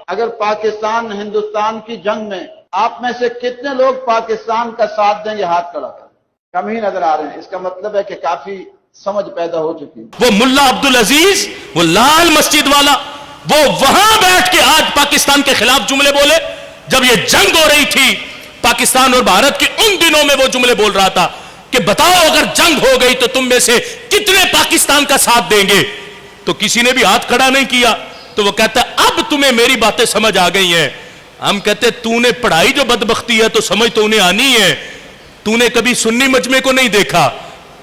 اگر پاکستان ہندوستان کی جنگ میں آپ میں سے کتنے لوگ پاکستان کا ساتھ دیں گے؟ ہاتھ کھڑا کریں. کم ہی نظر آ رہے ہیں. اس کا مطلب ہے کہ کافی سمجھ پیدا ہو چکی ہے. وہ ملا عبدالعزیز، وہ لال مسجد والا، وہ وہاں بیٹھ کے آج پاکستان کے خلاف جملے بولے. جب یہ جنگ ہو رہی تھی پاکستان اور بھارت کی، ان دنوں میں وہ جملے بول رہا تھا کہ بتاؤ اگر جنگ ہو گئی تو تم میں سے کتنے پاکستان کا ساتھ دیں گے؟ تو کسی نے بھی ہاتھ کھڑا نہیں کیا. تو وہ کہتا ہے اب تمہیں میری باتیں سمجھ آ گئی ہیں. ہم کہتے تو نے پڑھائی جو بدبختی ہے تو سمجھ تو انہیں آنی ہے. تو نے کبھی سنی مجمع کو نہیں دیکھا.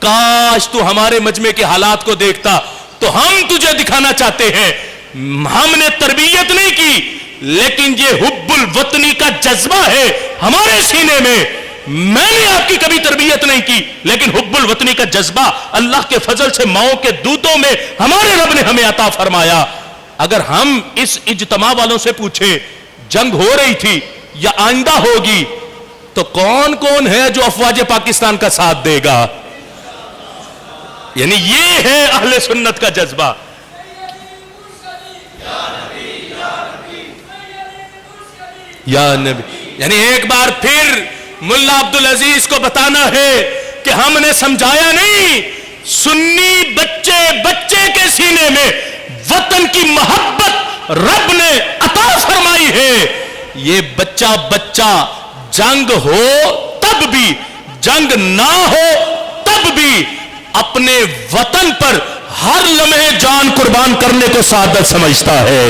کاش تو ہمارے مجمع کے حالات کو دیکھتا. تو ہم تجھے دکھانا چاہتے ہیں ہم نے تربیت نہیں کی، لیکن یہ حب الوطنی کا جذبہ ہے ہمارے سینے میں. میں نے آپ کی کبھی تربیت نہیں کی، لیکن حب الوطنی کا جذبہ اللہ کے فضل سے ماؤں کے دودھوں میں ہمارے رب نے ہمیں عطا فرمایا. اگر ہم اس اجتماع والوں سے پوچھیں جنگ ہو رہی تھی یا آئندہ ہوگی تو کون کون ہے جو افواج پاکستان کا ساتھ دے گا؟ یعنی یہ ہے اہل سنت کا جذبہ. یا نبی، یعنی ایک بار پھر ملا عبدالعزیز کو بتانا ہے کہ ہم نے سمجھایا نہیں. سنی بچے بچے کے سینے میں وطن کی محبت رب نے عطا فرمائی ہے. یہ بچہ بچہ جنگ ہو تب بھی، جنگ نہ ہو تب بھی اپنے وطن پر ہر لمحے جان قربان کرنے کو سعادت سمجھتا ہے.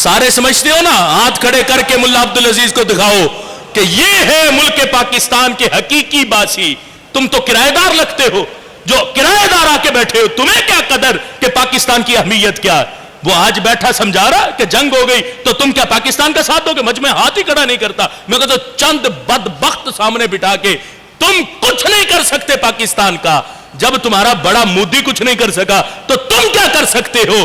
سارے سمجھتے ہو نا؟ ہاتھ کھڑے کر کے ملا عبدالعزیز کو دکھاؤ کہ یہ ہے ملک پاکستان کے حقیقی باسی. تم تو کرایہ دار لگتے ہو، جو کرایہ دار آ کے بیٹھے ہو. تمہیں کیا قدر کہ پاکستان کی اہمیت کیا ہے؟ وہ آج بیٹھا سمجھا رہا کہ جنگ ہو گئی تو تم کیا پاکستان کا ساتھ دو گے؟ مجمع ہاتھ ہی کھڑا نہیں کرتا. میں کہتا ہوں چند بدبخت سامنے بٹھا کے تم کچھ نہیں کر سکتے پاکستان کا. جب تمہارا بڑا مودی کچھ نہیں کر سکا تو تم کیا کر سکتے ہو؟